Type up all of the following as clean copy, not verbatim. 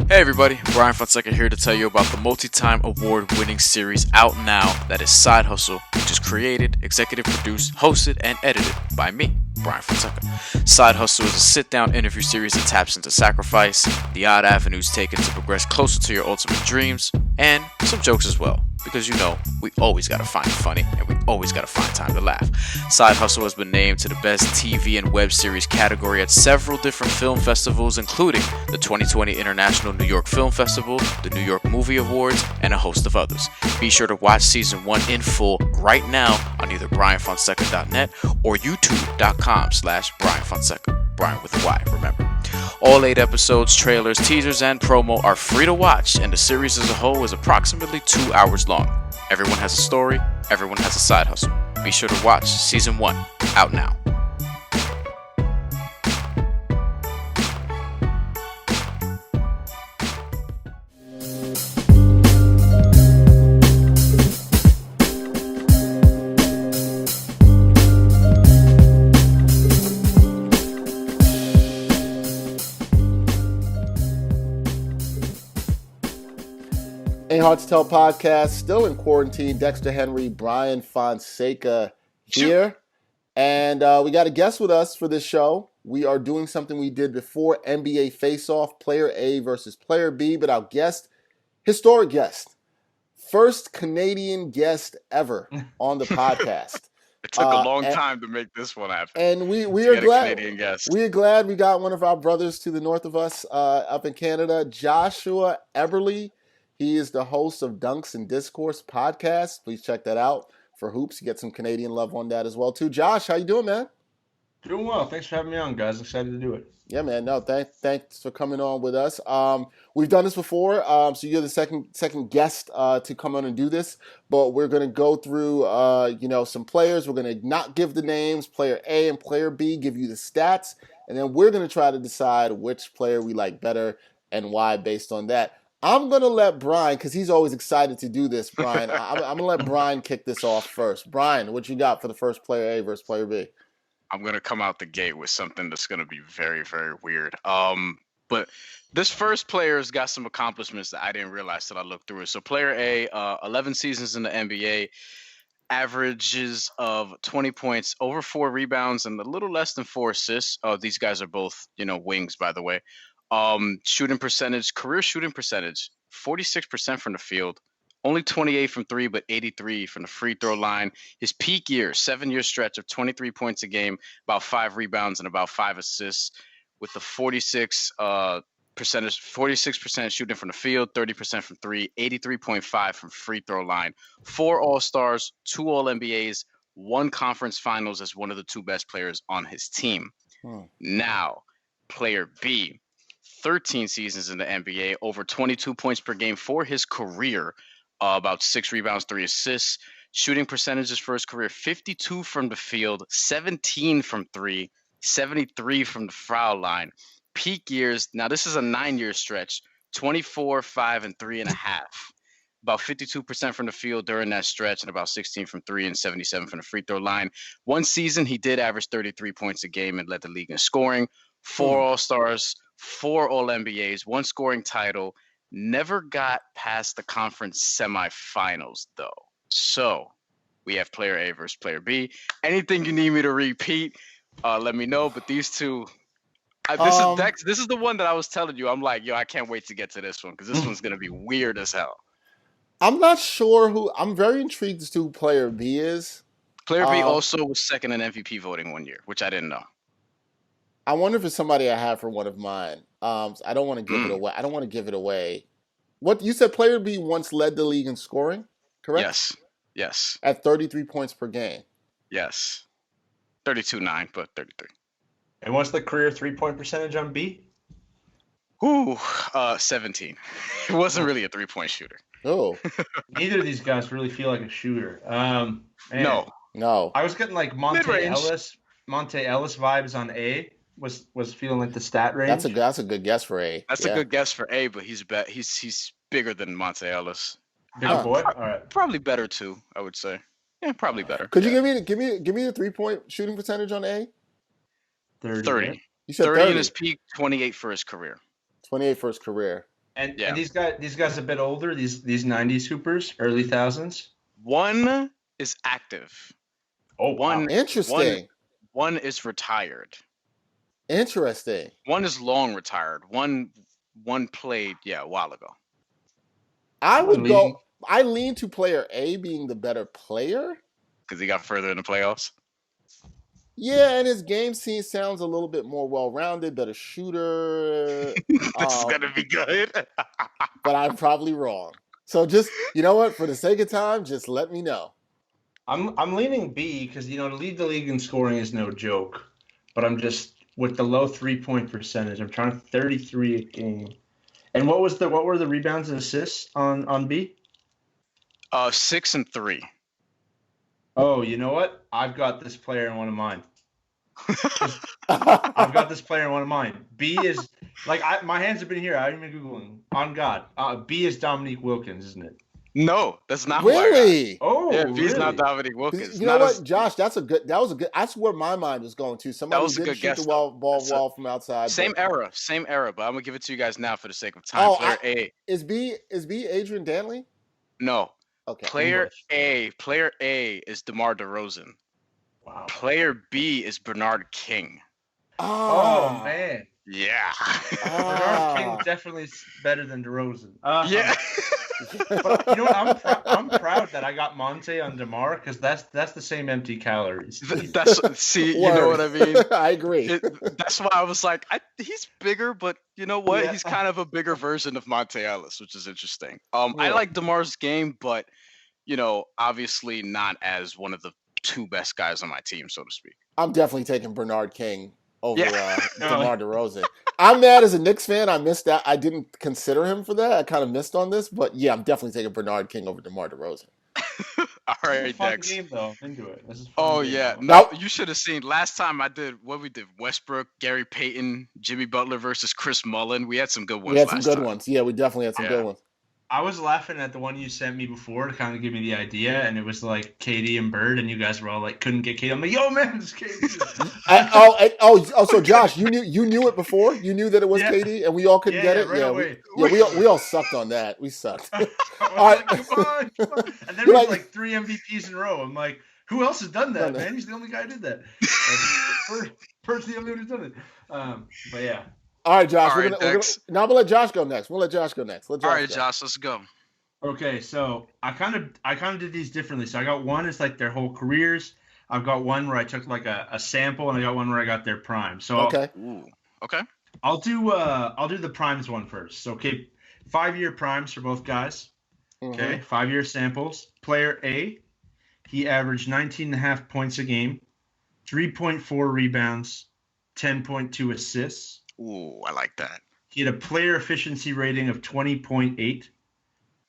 Hey everybody, Brian Fonseca here to tell you about the multi-time award-winning series out now that is Side Hustle, which is created, executive produced, hosted, and edited by me, Brian Fonseca. Side Hustle is a sit-down interview series that taps into sacrifice, the odd avenues taken to progress closer to your ultimate dreams, and some jokes as well. Because we always gotta find it funny, and we always gotta find time to laugh. Side Hustle has been named to the best TV and web series category at several different film festivals, including the 2020 International New York Film Festival, the New York Movie Awards, and a host of others. Be sure to watch season 1 in full right now on either brianfonseca.net or youtube.com/brianfonseca. Brian with a Y, remember. All 8 episodes, trailers, teasers, and promo are free to watch, and the series as a whole is approximately 2 hours long. Everyone has a story, everyone has a side hustle. Be sure to watch season 1, out now. Hard to Tell podcast, still in quarantine. Dexter Henry, Brian Fonseca here. And we got a guest with us for this show. We are doing something we did before NBA Face-Off, Player A versus Player B, but our guest, historic guest, first Canadian guest ever on the podcast. It took a long time to make this one happen. And we are glad. We are glad we got one of our brothers to the north of us up in Canada, Joshua Eberley. He is the host of Dunks Discourse Podcast. Please check that out for hoops. You get some Canadian love on that as well, too. Josh, how you doing, man? Doing well. Thanks for having me on, guys. Excited to do it. Yeah, man. No, thanks for coming on with us. We've done this before, so you're the second guest to come on and do this. But we're going to go through, some players. We're going to not give the names, Player A and Player B, give you the stats. And then we're going to try to decide which player we like better and why based on that. I'm going to let Brian, because he's always excited to do this, Brian. I'm going to let Brian kick this off first. Brian, what you got for the first Player A versus Player B? I'm going to come out the gate with something that's going to be very, very weird. But this first player's got some accomplishments that I didn't realize till I looked through it. So Player A, 11 seasons in the NBA, averages of 20 points, over 4 rebounds, and a little less than 4 assists. These guys are both, wings, by the way. Shooting percentage, career shooting percentage, 46% from the field, only 28 from 3, but 83 from the free throw line. His peak year, 7-year stretch of 23 points a game, about 5 rebounds and about 5 assists, with the 46% shooting from the field, 30% from 3, 83.5 from free throw line. 4 All-Stars, 2 All-NBAs, 1 conference finals as one of the 2 best players on his team. Now, Player B. 13 seasons in the NBA, over 22 points per game for his career, about 6 rebounds, 3 assists. Shooting percentages for his career, 52 from the field, 17 from 3, 73 from the foul line. Peak years, now this is a 9-year stretch, 24, 5, and 3.5. About 52% from the field during that stretch and about 16 from 3 and 77 from the free throw line. One season, he did average 33 points a game and led the league in scoring. 4 All-Stars, 4 All-NBAs, 1 scoring title, never got past the conference semifinals, though. So we have Player A versus Player B. Anything you need me to repeat, let me know. But these two, this is the one that I was telling you. I'm like, I can't wait to get to this one because this one's going to be weird as hell. I'm not sure I'm very intrigued as to who Player B is. Player B also was second in MVP voting one year, which I didn't know. I wonder if it's somebody I have for one of mine. I don't want to give it away. I don't want to give it away. What you said, Player B once led the league in scoring, correct? Yes. At 33 points per game. Yes. 32.9, but 33. And what's the career 3-point percentage on B? 17. It wasn't really a 3-point shooter. Oh. Neither of these guys really feel like a shooter. No. I was getting like Monte Ellis vibes on A. Was feeling like the stat range. That's a good guess for A. That's a good guess for A, but he's bigger than Monte Ellis. Bigger boy. All right. Probably better too, I would say. Yeah, probably better. Could you give me the 3-point shooting percentage on A? 30. You said 30 in his peak, 28 for his career. 28 for his career. And these guys a bit older. These 90s hoopers, early thousands. One is active. Oh, wow. Interesting. One is retired. Interesting. One is long retired. One played a while ago. I lean to player A being the better player because he got further in the playoffs. Yeah, and his game sounds a little bit more well-rounded, better shooter. This is gonna be good. But I'm probably wrong. So just, you know what? For the sake of time, just let me know. I'm leaning B because, to lead the league in scoring is no joke. But I'm just, with the low 3-point percentage, I'm trying 33 a game. And what were the rebounds and assists on B? 6 and 3. Oh, you know what? I've got this player in one of mine. I've got this player in one of mine. B is my hands have been here. I've been Googling. On God. B is Dominique Wilkins, isn't it? No, that's not really. Oh, yeah, B's really? Not Dominique Wilkins. You know what, Josh? That was a good. That's where my mind was going to. Somebody was didn't a good shoot guess, the ball from outside. Same era. But I'm gonna give it to you guys now for the sake of time. Player A is B Adrian Dantley? No. Okay. Player A is DeMar DeRozan. Wow. Player B is Bernard King. Oh man. Yeah. Bernard King definitely better than DeRozan. Yeah. But you know what? I'm proud that I got Monte on DeMar because that's the same empty calories. You know what I mean? I agree. That's why I was like, he's bigger, but you know what? Yeah. He's kind of a bigger version of Monte Ellis, which is interesting. I like DeMar's game, but obviously not as one of the two best guys on my team, so to speak. I'm definitely taking Bernard King over DeMar DeRozan. I'm mad as a Knicks fan. I missed that. I didn't consider him for that. I kind of missed on this, but yeah, I'm definitely taking Bernard King over DeMar DeRozan. All right, fun game though. Into it. This is fun game. No, you should have seen last time I did what we did. Westbrook, Gary Payton, Jimmy Butler versus Chris Mullin. We had some good ones. We had some good ones. Yeah, we definitely had some good ones. I was laughing at the one you sent me before to kind of give me the idea, and it was like KD and Bird, and you guys were all like, couldn't get KD. I'm like, yo, man, it's KD. So Josh, you knew it before? You knew that it was KD, and we all couldn't get it? Right we all sucked on that. We sucked. All right. Come on. And then we had like 3 MVPs in a row. I'm like, who else has done that, man? He's the only guy who did that. Bird's the only one who's done it. But yeah. All right, Josh. Now I'm gonna let Josh go next. All right, Josh, let's go. Okay, so I kind of did these differently. So I got one is like their whole careers. I've got one where I took like a sample, and I got one where I got their prime. So okay. I'll do the primes one first. So 5-year primes for both guys. Mm-hmm. Okay, 5-year samples. Player A, he averaged 19.5 points a game, 3.4 rebounds, 10.2 assists. Ooh, I like that. He had a player efficiency rating of 20.8,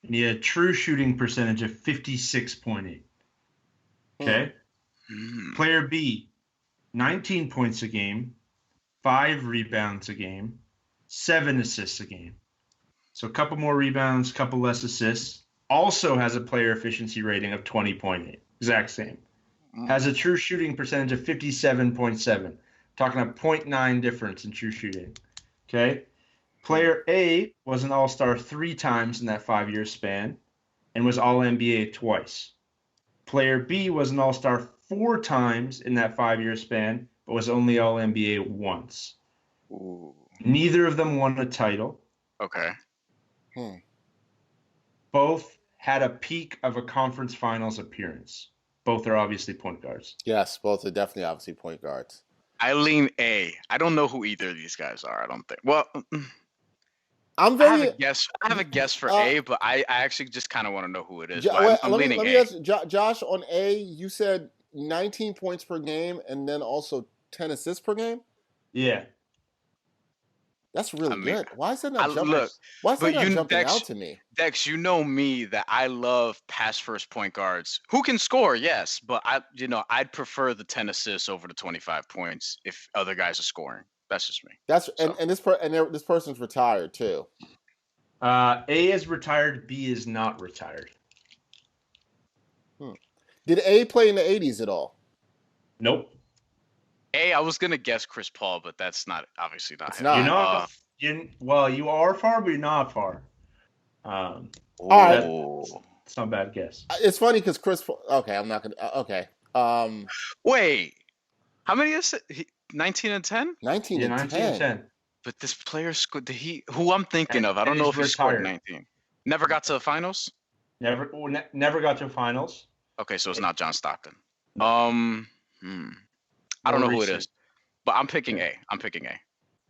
and he had a true shooting percentage of 56.8. Okay? Mm. Player B, 19 points a game, 5 rebounds a game, 7 assists a game. So a couple more rebounds, couple less assists. Also has a player efficiency rating of 20.8. Exact same. Has a true shooting percentage of 57.7. Talking a 0.9 difference in true shooting. Okay. Player A was an all-star 3 times in that 5-year span and was all-NBA twice. Player B was an all-star 4 times in that 5-year span, but was only all-NBA once. Ooh. Neither of them won a title. Okay. Both had a peak of a conference finals appearance. Both are obviously point guards. Yes, both are definitely obviously point guards. I lean A. I don't know who either of these guys are. I don't think. Well, I have a guess for A, but I actually just kind of want to know who it is. I'm leaning let me A. ask Josh on A. You said 19 points per game and then also 10 assists per game. Yeah, that's really good. Why is that not jumping? Why is that not jumping out to me? Dex, you know me that I love pass first point guards who can score, yes, but I'd prefer the 10 assists over the 25 points if other guys are scoring. That's just me. This person's retired too. A is retired. B is not retired. Did A play in the 80s at all? Nope. I was gonna guess Chris Paul, but that's obviously not him. You know, You are far, but you're not far. All right. It's not a bad guess. It's funny because Chris. Okay, I'm not gonna. Okay. Wait, how many is it? 19 and 10? 19 Yeah, and 19 10. and 10. But this player scored. Who I'm thinking of? I don't And know if he's he scored retired. 19. Never got to the finals. Never got to finals. Okay, so it's not John Stockton. No. I don't know who it recent. is, but I'm picking A. I'm picking A.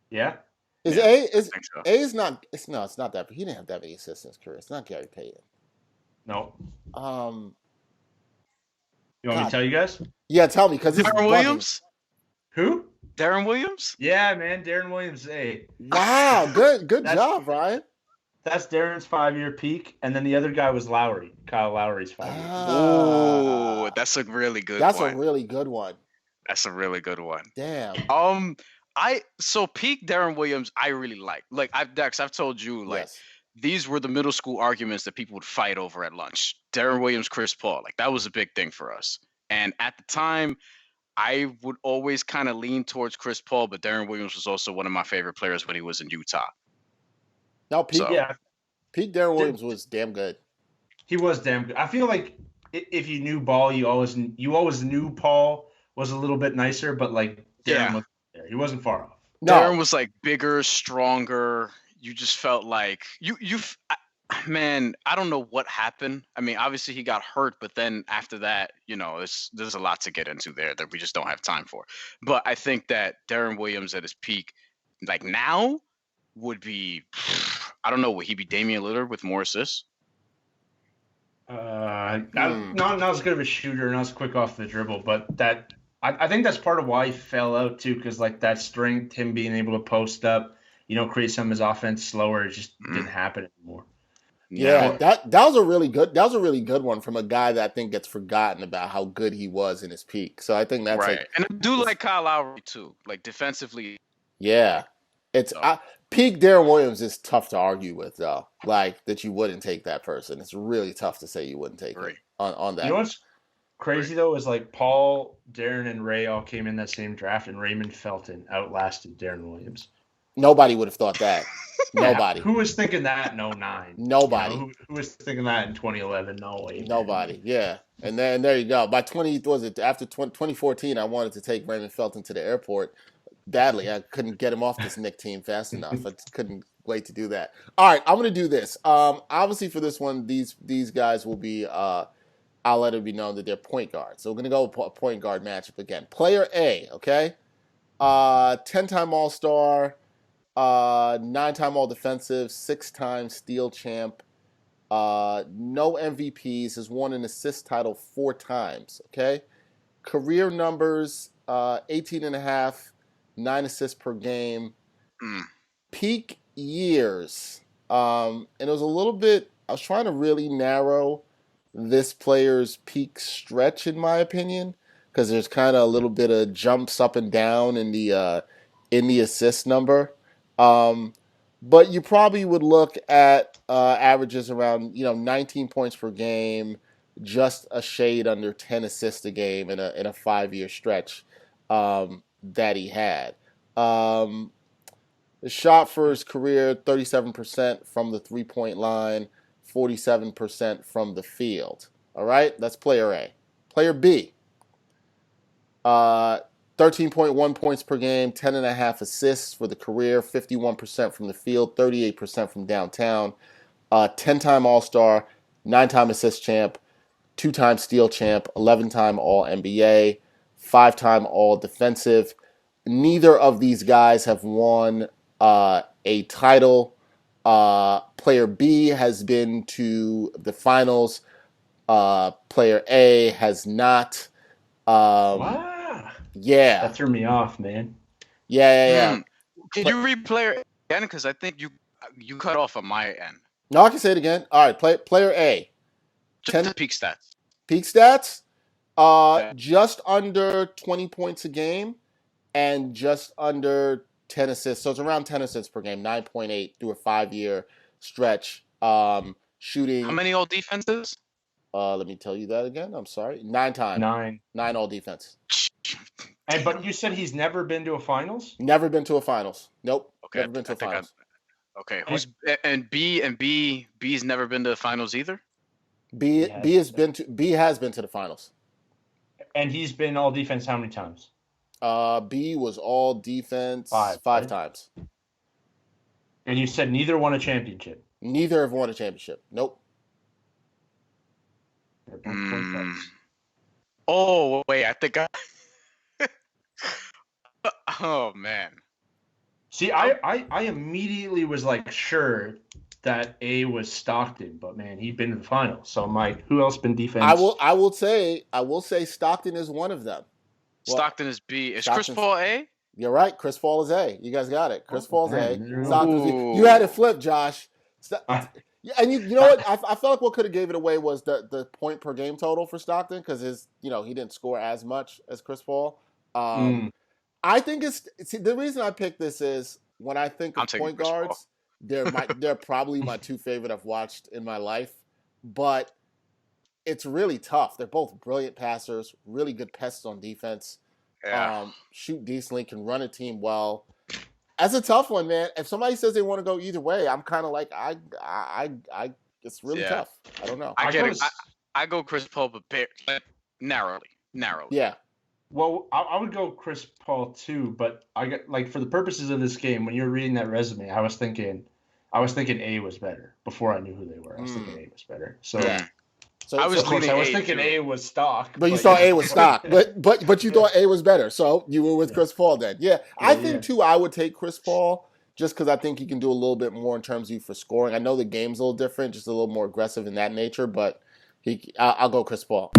Yeah. Is Yeah, A I is think so. A is not? It's not that. He didn't have that many assists in his career. It's not Gary Payton. No. You want me God. to tell you guys? Yeah, tell me because this is Darren bugging. Williams. Who? Darren Williams. Yeah, man, Darren Williams. A. Wow, good That's- job, Brian. That's Darren's 5-year peak, and then the other guy was Lowry. Kyle Lowry's 5-year. Oh, that's a really good That's one. a really good one. That's a really good one. Damn. So peak Darren Williams, I really like. Like I've told you, like Yes. these were the middle school arguments that people would fight over at lunch. Darren Williams, Chris Paul, like that was a big thing for us. And at the time, I would always kind of lean towards Chris Paul, but Darren Williams was also one of my favorite players when he was in Utah. No, peak. So- Yeah, Peak Darren Williams was damn good. he was damn good. I feel like if you knew ball, you always knew Paul was a little bit nicer, but like Darren was there. He wasn't far off. No, Darren was like bigger, stronger. You just felt like man, I don't know what happened. I mean, obviously he got hurt, but then after that, there's a lot to get into there that we just don't have time for. But I think that Darren Williams at his peak, like now, would be, I don't know, would he be Damian Lillard with more assists? Not as good of a shooter, not as quick off the dribble, but that I think that's part of why he fell out too, because like that strength, him being able to post up, create some of his offense slower, it just didn't happen anymore. Yeah, that was a really good one from a guy that I think gets forgotten about how good he was in his peak. So I think that's right. like, And I do like Kyle Lowry too, like defensively. yeah, it's So- peak Darren Williams is tough to argue with though. Like that you wouldn't take that person. It's really tough to say you wouldn't take Right. it on that. You know what's crazy though is like Paul, Darren, and Ray all came in that same draft, and Raymond Felton outlasted Darren Williams. Nobody would have thought that. Nobody. Who was thinking that in 09? Nobody. Who was thinking that in 2011? No way. Nobody. Yeah. And then there you go. By after 2014, I wanted to take Raymond Felton to the airport badly. I couldn't get him off this Knick team fast enough. I just couldn't wait to do that. All right, I'm going to do this. Obviously for this one, these guys will be I'll let it be known that they're point guards. So we're going to go with a point guard matchup again. Player A, okay? 10-time All-Star, 9-time All-Defensive, 6-time Steal Champ, no MVPs, has won an assist title 4 times, okay? Career numbers, 18 and a half, 9 assists per game. Peak years, and it was a little bit, I was trying to really narrow this player's peak stretch, in my opinion, because there's kind of a little bit of jumps up and down in the assist number. But you probably would look at averages around 19 points per game, just a shade under 10 assists a game in a 5-year stretch that he had. The shot for his career, 37% from the 3-point line, 47% from the field. All right, that's player A. Player B, 13.1 points per game, 10.5 assists for the career, 51% from the field, 38% from downtown, 10-time All-Star, 9-time assist champ, 2-time steal champ, 11-time All-NBA, 5-time All-Defensive. Neither of these guys have won a title. Player B has been to the finals. Player A has not. Wow. Yeah. That threw me off, man. Yeah. Can you replay it again? Because I think you cut off on my end. No, I can say it again. All right, player A. Just the peak stats. Peak stats, just under 20 points a game and just under 10 assists. So it's around 10 assists per game, 9.8 through a 5-year stretch. Shooting. How many all defenses? Let me tell you that again. I'm sorry. 9 times. 9. 9 all defense. But you said he's never been to a finals? Never been to a finals. Nope. Okay, Never been to a finals. Okay, B's never been to the finals either. B has been to the finals. And he's been all defense how many times? B was all defense five right? times. And you said neither won a championship. Neither have won a championship. Nope. Oh wait, I think I. Oh man. See, I immediately was like sure that A was Stockton, but man, he'd been to the finals. So I'm like, who else been defense? I will say Stockton is one of them. Stockton is B. Is Chris Paul A? You're right. Chris Paul is A. You guys got it. Chris Paul's A. Stockton's B. You had it flipped, Josh. And you know what? I felt like what could have gave it away was the point per game total for Stockton because he didn't score as much as Chris Paul. I think the reason I picked this is when I think of point guards, they're probably my two favorite I've watched in my life, but it's really tough. They're both brilliant passers, really good pests on defense, shoot decently, can run a team well. That's a tough one, man. If somebody says they want to go either way, I'm kind of like it's really tough. I don't know. I go Chris Paul, but narrowly. Yeah. Well, I would go Chris Paul too, but I get for the purposes of this game, when you're reading that resume, I was thinking A was better before I knew who they were. I was thinking A was better. So yeah. I was thinking A was stock. But you saw A was stock. But you thought A was better. So you were with Chris Paul then. Yeah. I think too I would take Chris Paul just because I think he can do a little bit more in terms of for scoring. I know the game's a little different, just a little more aggressive in that nature, but I'll go Chris Paul.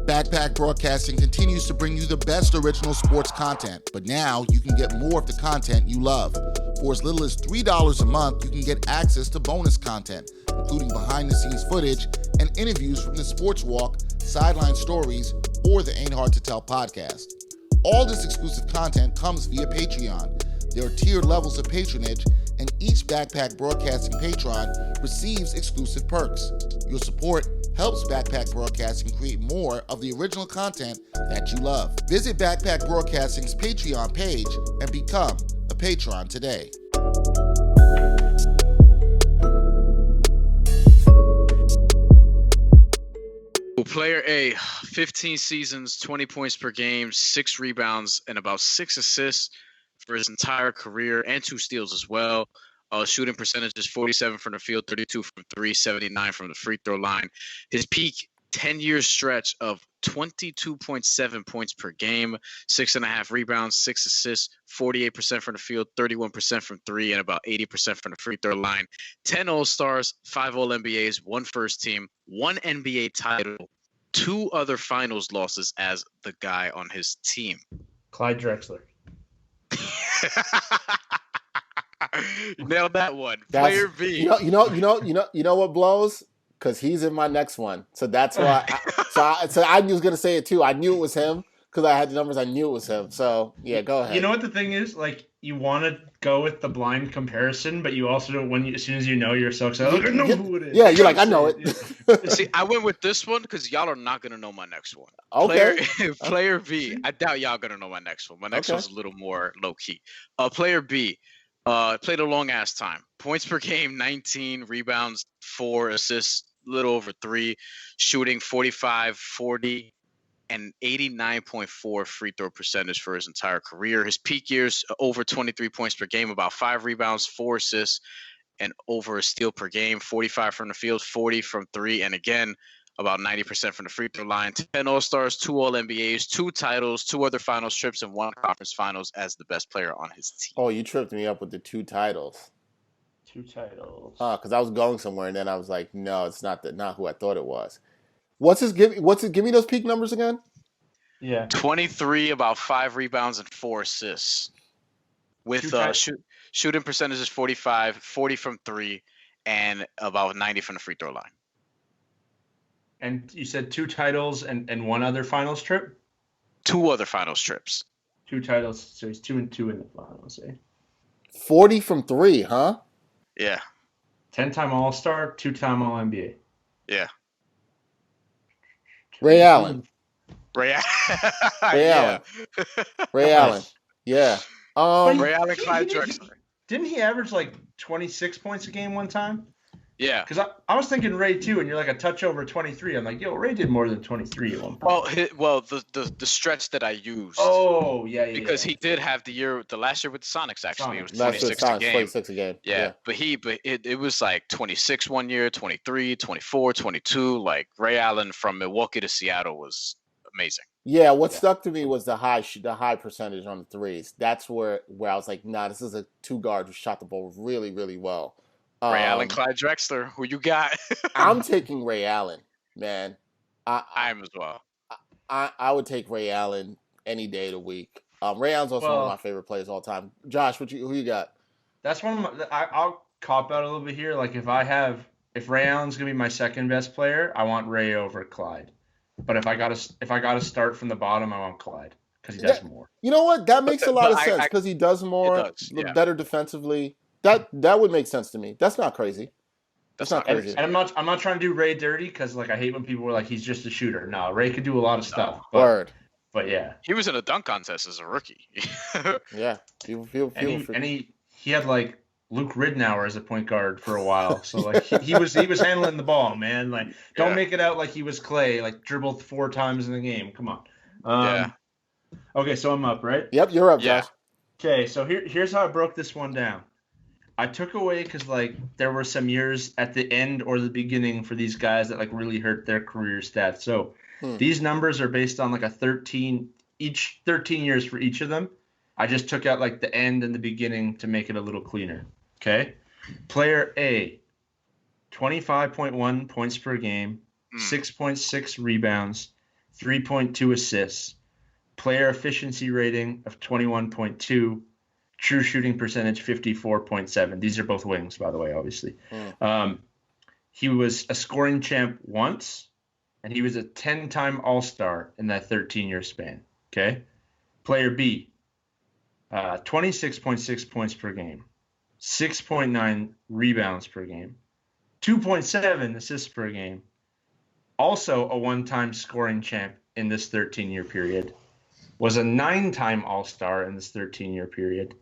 Backpack Broadcasting continues to bring you the best original sports content, but now you can get more of the content you love. For as little as $3 a month, you can get access to bonus content, including behind-the-scenes footage and interviews from the Sports Walk, Sideline Stories, or the Ain't Hard to Tell podcast. All this exclusive content comes via Patreon. There are tiered levels of patronage, and each Backpack Broadcasting patron receives exclusive perks. Your support helps Backpack Broadcasting create more of the original content that you love. Visit Backpack Broadcasting's Patreon page and become a patron today. Player A, 15 seasons, 20 points per game, 6 rebounds, and about 6 assists for his entire career, and 2 steals as well. Shooting percentage is 47 from the field, 32 from 3, 79 from the free throw line. His peak 10-year stretch of 22.7 points per game, 6.5 rebounds, 6 assists, 48% from the field, 31% from 3, and about 80% from the free throw line. 10 All-Stars, 5 All-NBAs, 1 first team, 1 NBA title, 2 other finals losses as the guy on his team. Clyde Drexler. You nailed that one. Player B. You know what blows? Because he's in my next one. So that's why. I was gonna say it too. I knew it was him because I had the numbers. I knew it was him. So yeah, go ahead. You know what the thing is? You want to go with the blind comparison, but you also don't. As soon as you know, you're so excited. I know who it is. Yeah, you're like, I know it. See, I went with this one because y'all are not gonna know my next one. Okay. Player B. I doubt y'all gonna know my next one. My next one's a little more low key. Player B. Played a long ass time. Points per game, 19, rebounds, 4, assists, little over 3, shooting 45, 40, and 89.4 free throw percentage for his entire career. His peak years, over 23 points per game, about 5 rebounds, 4 assists, and over a steal per game, 45 from the field, 40 from 3, and again, about 90% from the free throw line. 10 All-Stars, 2 All-NBAs, 2 titles, 2 other finals trips, and 1 conference finals as the best player on his team. Oh, you tripped me up with the 2 titles. 2 titles. Because I was going somewhere, and then I was like, no, it's not who I thought it was. Give me those peak numbers again? Yeah. 23, about 5 rebounds, and 4 assists. With shooting percentage is 45, 40 from 3, and about 90 from the free throw line. And you said 2 titles and 1 other finals trip? 2 other finals trips. 2 titles, so he's 2-2 in the finals, eh? 40 from 3, huh? Yeah. 10-time All-Star, 2-time All-NBA. Yeah. Ray Allen. Ray Allen. Ray Allen. Yeah. Ray Allen, Clyde Drexler. Didn't he average like 26 points a game one time? Yeah. Because I was thinking Ray too, and you're like a touch over 23. I'm like, yo, Ray did more than 23 at one point. Well, the stretch that I used. Oh, yeah. Because he did have the last year with the Sonics, actually. It was Last 26 a game. 26 a game. Yeah. But it was like 26 one year, 23, 24, 22. Like Ray Allen from Milwaukee to Seattle was amazing. Yeah, what stuck to me was the high percentage on the threes. That's where I was like, nah, this is a two guard who shot the ball really, really well. Ray Allen, Clyde Drexler, who you got? I'm taking Ray Allen, man. I'm as well. I would take Ray Allen any day of the week. Ray Allen's also one of my favorite players of all time. Josh, who you got? That's one of my. I'll cop out a little bit here. Like if Ray Allen's gonna be my second best player, I want Ray over Clyde. But if I gotta start from the bottom, I want Clyde because he does more. You know what? That makes a lot of sense because he does more, better defensively. That would make sense to me. That's not crazy. That's not crazy. And I'm not trying to do Ray dirty because like I hate when people were like he's just a shooter. No, Ray could do a lot of stuff. Word. But yeah, he was in a dunk contest as a rookie. Yeah, he had like Luke Ridnour as a point guard for a while. So like he was handling the ball, man. Like don't make it out like he was Clay, like dribbled 4 times in the game. Come on. Okay, so I'm up, right? Yep, you're up, Josh. Okay, so here's how I broke this one down. I took away because like there were some years at the end or the beginning for these guys that like really hurt their career stats. So these numbers are based on like 13 years for each of them. I just took out like the end and the beginning to make it a little cleaner. Okay. Player A, 25.1 points per game, 6.6 rebounds, 3.2 assists, player efficiency rating of 21.2, true shooting percentage 54.7. These are both wings, by the way, obviously. He was a scoring champ once, and he was a 10-time All-Star in that 13-year span. Okay. Player B, 26.6 points per game, 6.9 rebounds per game, 2.7 assists per game. Also a one-time scoring champ in this 13-year period. Was a 9-time All-Star in this 13-year period.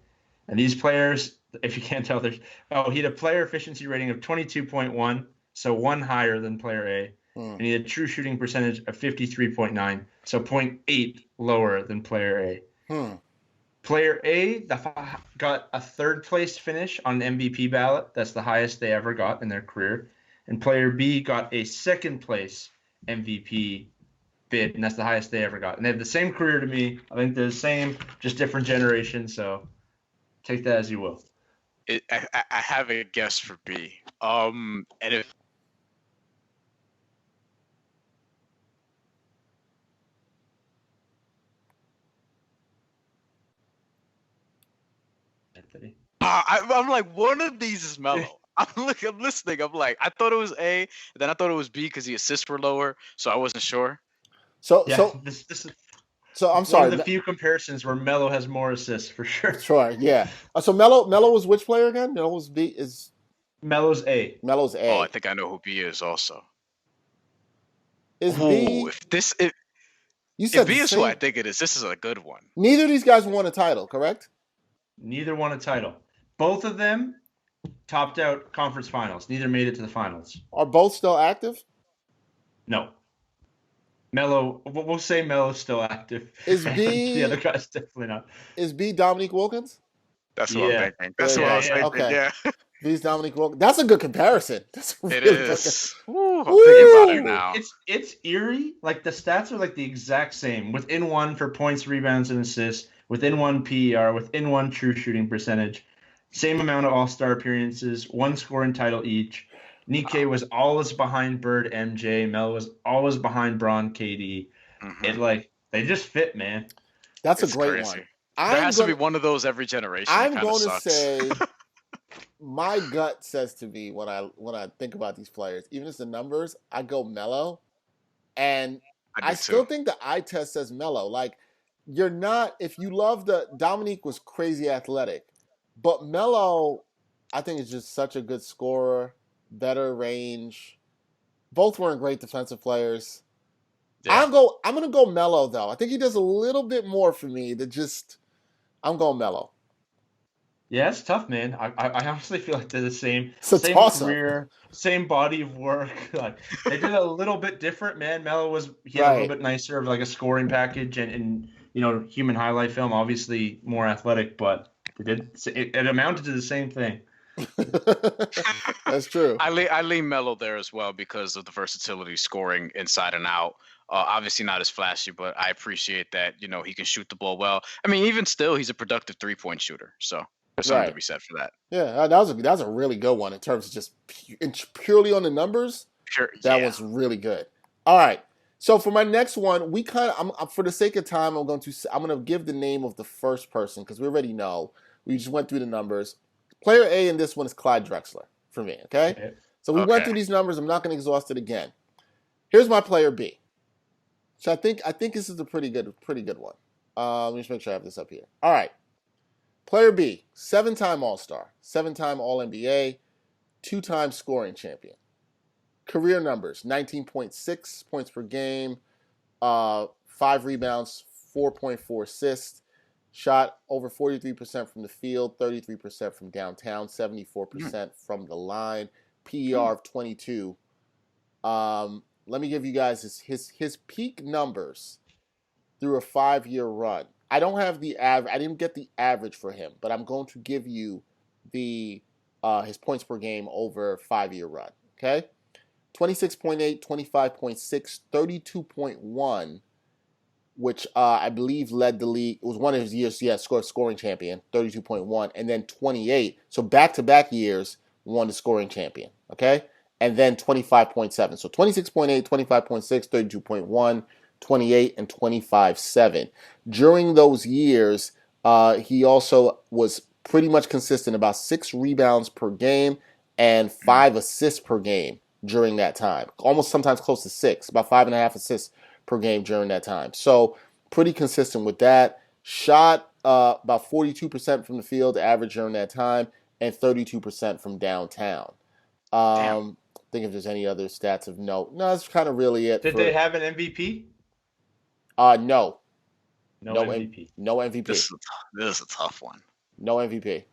And these players, if you can't tell, he had a player efficiency rating of 22.1, so one higher than player A. And he had a true shooting percentage of 53.9, so 0.8 lower than player A. Player A got a third-place finish on the MVP ballot. That's the highest they ever got in their career. And player B got a second-place MVP bid, and that's the highest they ever got. And they have the same career to me. I think they're the same, just different generations, so take that as you will. I have a guess for B. And if I'm like, one of these is Melo. I'm listening. I'm like, I thought it was A, then I thought it was B because the assists were lower, so I wasn't sure. So this is I'm sorry. One of the few comparisons where Melo has more assists for sure. Sure, yeah. So Melo was which player again? Melo was B. Melo's A. Melo's A. Oh, I think I know who B is also. Is B? If B is who I think it is, this is a good one. Neither of these guys won a title, correct? Neither won a title. Both of them topped out conference finals. Neither made it to the finals. Are both still active? No. Melo, we'll say Melo's still active. Is B? The other guy's definitely not. Is B Dominique Wilkins? That's what I'm thinking. That's what I was thinking. Okay. Yeah. B's Dominique Wilkins. That's a good comparison. It is. Ooh, I'm thinking about it now. It's eerie. Like the stats are like the exact same. Within one for points, rebounds, and assists. Within one PER. Within one true shooting percentage. Same amount of All-Star appearances. One scoring title each. Nikkei was always behind Bird MJ. Melo was always behind Braun KD. They just fit, man. That's a great one. There has to be one of those every generation. I'm going to say my gut says to me when I think about these players, even as the numbers, I go Melo. And I still think the eye test says Melo. Like, you're not, if you love Dominique was crazy athletic, but Melo, I think, is just such a good scorer. better range. Both weren't great defensive players. Yeah. I'm gonna go Melo though. I think he does a little bit more for me than just. I'm going Melo. Yeah, it's tough, man. I honestly feel like they're the same toss-up. career, same body of work. Like they did a little bit different, man. Melo he had a little bit nicer of like a scoring package and human highlight film, obviously more athletic, but it amounted to the same thing. That's true. I lean Melo there as well because of the versatility, scoring inside and out. Obviously not as flashy, but I appreciate that he can shoot the ball well. I mean, even still, he's a productive 3-point shooter. So there's something to be said for that. Yeah, that was a really good one in terms of just purely on the numbers. That was really good. All right. So for my next one, for the sake of time, I'm going to give the name of the first person because we already know. We just went through the numbers. Player A in this one is Clyde Drexler for me. Okay. So we went through these numbers. I'm not going to exhaust it again. Here's my player B. So I think this is a pretty good one. Let me just make sure I have this up here. All right. Player B, 7-time All-Star, 7-time All-NBA, 2-time scoring champion. Career numbers, 19.6 points per game, 5 rebounds, 4.4 assists, shot over 43% from the field, 33% from downtown, 74% from the line, PER of 22. Let me give you guys his peak numbers through a 5-year run. I don't have the average. I didn't get the average for him, but I'm going to give you his points per game over a 5-year run. Okay, 26.8, 25.6, 32.1, which I believe led the league. It was one of his years. Yeah, scoring champion, 32.1, and then 28. So back-to-back years won the scoring champion. Okay, and then 25.7. So 26.8, 25.6, 32.1. 28 and 25.7. During those years, he also was pretty much consistent, about 6 rebounds per game and 5 assists per game during that time. Almost sometimes close to 6, about 5.5 assists per game during that time. So pretty consistent with that. Shot about 42% from the field average during that time and 32% from downtown. Think if there's any other stats of note. No, that's kind of really it. Did they have an MVP? No. No MVP. No MVP. This is a tough one. No MVP.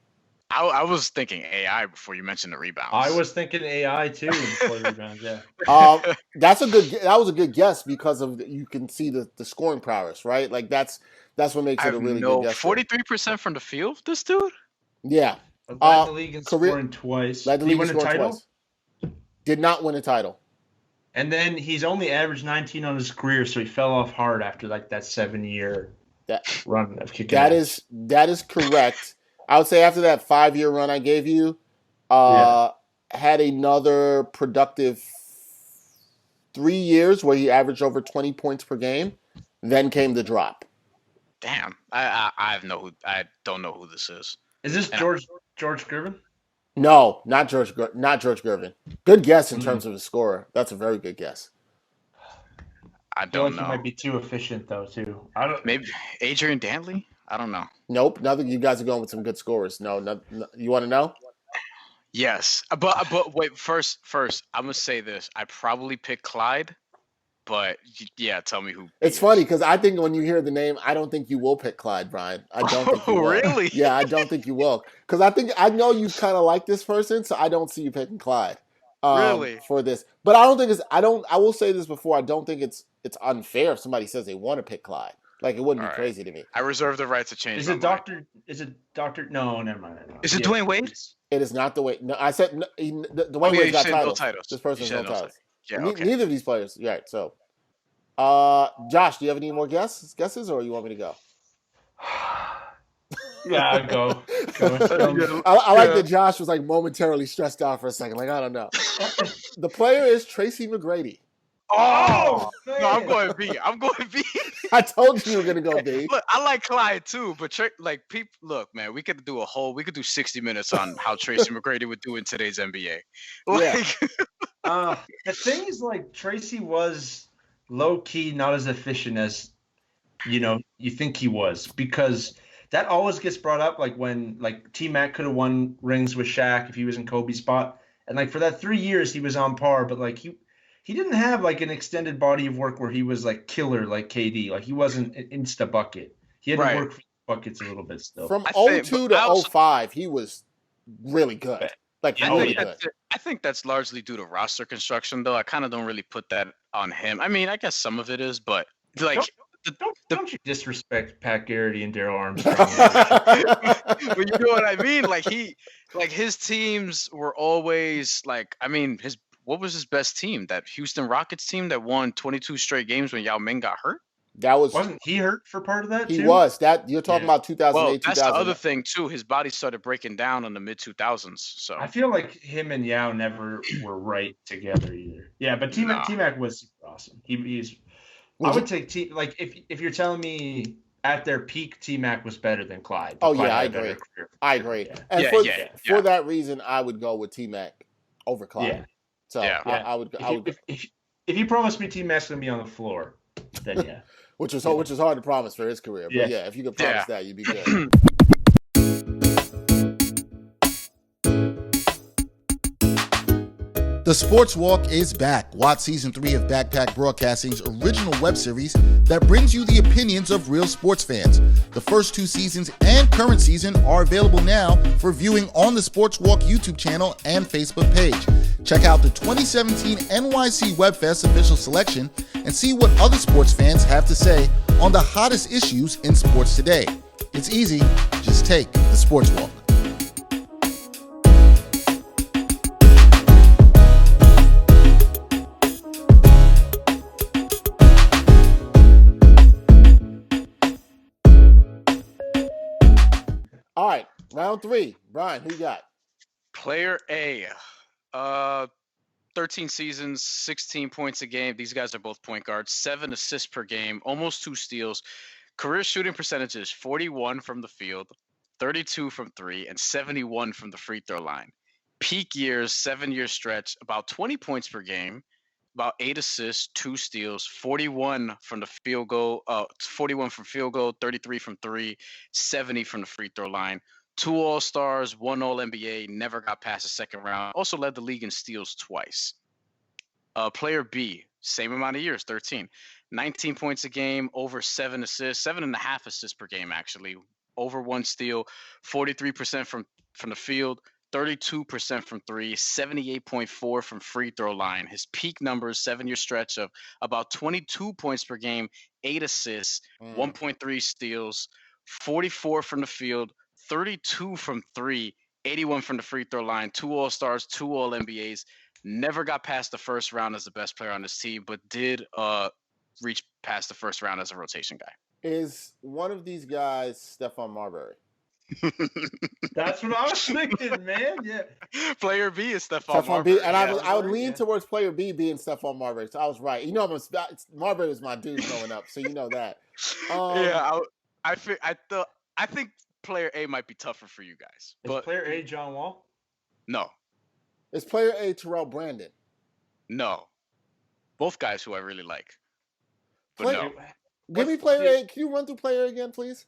I was thinking AI before you mentioned the rebounds. I was thinking AI too before the rebounds. Yeah. That was a good guess because of you can see the scoring prowess, right? Like that's what makes it a really good guess. 43% from the field. This dude. Yeah. Led the league in scoring twice. Led the league in scoring twice. Did not win a title. And then he's only averaged 19 on his career, so he fell off hard after like that 7-year run of kicking. That is correct. I would say after that 5-year run I gave you, had another productive 3 years where he averaged over 20 points per game. Then came the drop. Damn, I don't know who this is. Is this George Gervin? No, not George Gervin. Good guess in terms of the scorer. That's a very good guess. I don't know. He might be too efficient though, too. Maybe Adrian Dantley? I don't know. Nope. Nothing. You guys are going with some good scorers. No. You want to know? Yes, but wait. First, I'm gonna say this. I probably picked Clyde, but yeah, tell me who. It's funny because I think when you hear the name, I don't think you will pick Clyde, Brian. I don't think you will. Really? Yeah, I don't think you will because I know you kind of like this person, so I don't see you picking Clyde. Really? For this, but I don't think it's. I will say this before. I don't think it's unfair if somebody says they want to pick Clyde. Like it wouldn't be crazy to me. I reserve the right to change. Is it Doctor? No, never mind. Is it Dwayne Wade? It is not Dwayne. No, I said Dwayne Wade's got titles. No titles. This person's no titles. Yeah, okay. Neither of these players. Yeah. Right, so, Josh, do you have any more guesses, or you want me to go? Yeah, I'll go. I like that Josh was like momentarily stressed out for a second. Like I don't know. The player is Tracy McGrady. Oh no, I'm going B. I told you were gonna go B. Look, I like Clyde too, but people, look, man, we could do 60 minutes on how Tracy McGrady would do in today's NBA. The thing is, like, Tracy was low key not as efficient as you think he was, because that always gets brought up, like when T-Mac could have won rings with Shaq if he was in Kobe's spot. And like for that 3 years, he was on par, but like he didn't have like an extended body of work where he was like killer like KD. Like he wasn't an insta bucket. He had to work for buckets a little bit still. From 02 to 05, he was really good. Like really good. I think that's largely due to roster construction, though. I kind of don't really put that on him. I mean, I guess some of it is, but like. Don't you disrespect Pat Garrity and Daryl Armstrong? But you know what I mean? Like his teams were always like. I mean, what was his best team? That Houston Rockets team that won 22 straight games when Yao Ming got hurt. Wasn't he hurt for part of that? He was. That you're talking about 2008. Well, that's the other thing too. His body started breaking down in the mid 2000s. So I feel like him and Yao never were right together either. Yeah, but T-Mac was awesome. He's. I would take like if you're telling me at their peak, T-Mac was better than Clyde. I agree. I agree. Yeah. And for that reason, I would go with T-Mac over Clyde. Yeah. So I would. If you promise me T-Mac's gonna be on the floor, then yeah. which is hard to promise for his career. But if you could promise that, you'd be good. The Sports Walk is back. Watch Season 3 of Backpack Broadcasting's original web series that brings you the opinions of real sports fans. The first 2 seasons and current season are available now for viewing on the Sports Walk YouTube channel and Facebook page. Check out the 2017 NYC WebFest official selection and see what other sports fans have to say on the hottest issues in sports today. It's easy. Just take the Sports Walk. All right, round 3. Brian, who you got? Player A. 13 seasons, 16 points a game. These guys are both point guards. 7 assists per game, almost 2 steals. Career shooting percentages, 41 from the field, 32 from 3, and 71 from the free throw line. Peak years, 7-year stretch, about 20 points per game, about 8 assists, 2 steals, 41 from the field goal, 41 from field goal, 33 from 3, 70 from the free throw line. 2 All-Stars, 1 All-NBA, never got past the second round. Also led the league in steals twice. Player B, same amount of years, 13. 19 points a game, over 7 assists, 7.5 assists per game, actually. Over 1 steal, 43% from the field, 32% from 3, 78.4 from free throw line. His peak numbers, 7-year stretch of about 22 points per game, 8 assists, 1.3 steals, 44 from the field, 32 from 3, 81 from the free throw line, 2 All-Stars, 2 All-NBAs, never got past the first round as the best player on his team, but did reach past the first round as a rotation guy. Is one of these guys Stephon Marbury? That's what I was thinking, man. Yeah. Player B is Stephon Marbury. B, and I would lean towards player B being Stephon Marbury, so I was right. You know, Marbury was my dude growing up, so you know that. I think player A might be tougher for you guys. Is player A John Wall? No. Is player A Terrell Brandon? No. Both guys who I really like. But no. Give me player A. Can you run through player A again, please?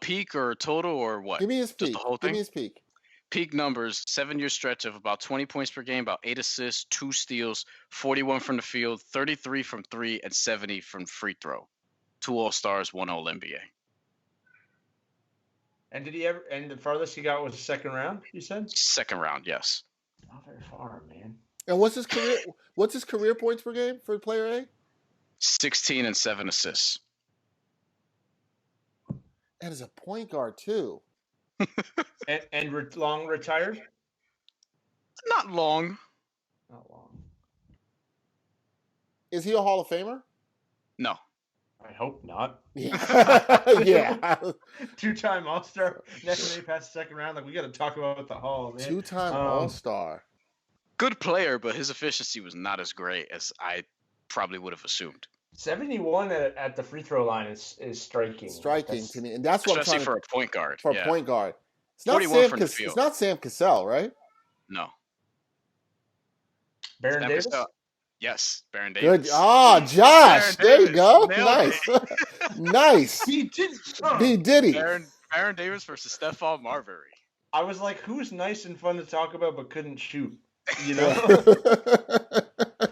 Peak or total or what? Give me his peak. Just the whole thing? Give me his peak. Peak numbers, 7-year stretch of about 20 points per game, about 8 assists, 2 steals, 41 from the field, 33 from 3, and 70 from free throw. 2 All-Stars, 1 All-NBA. And did he ever? And the farthest he got was the second round, you said? Second round, yes. Not very far, man. And what's his career? What's his career points per game for player A? 16 and 7 assists. And as a point guard too. and long retired? Not long. Not long. Is he a Hall of Famer? No. I hope not. Yeah. 2-time All-Star. Next day past the second round. Like, we got to talk about the Hall, man. 2-time All-Star. Good player, but his efficiency was not as great as I probably would have assumed. 71 at the free throw line is striking. Striking to me, and that's what especially I'm trying for a point guard. For a point guard, it's not 41 from the field. It's not Sam Cassell, right? No. Baron Davis. Yes, Baron Davis. Good. Oh, Josh, there you go. Nailed Nice. Nice. B. B. Diddy. Baron Davis versus Stephon Marbury. I was like, who's nice and fun to talk about but couldn't shoot? You know?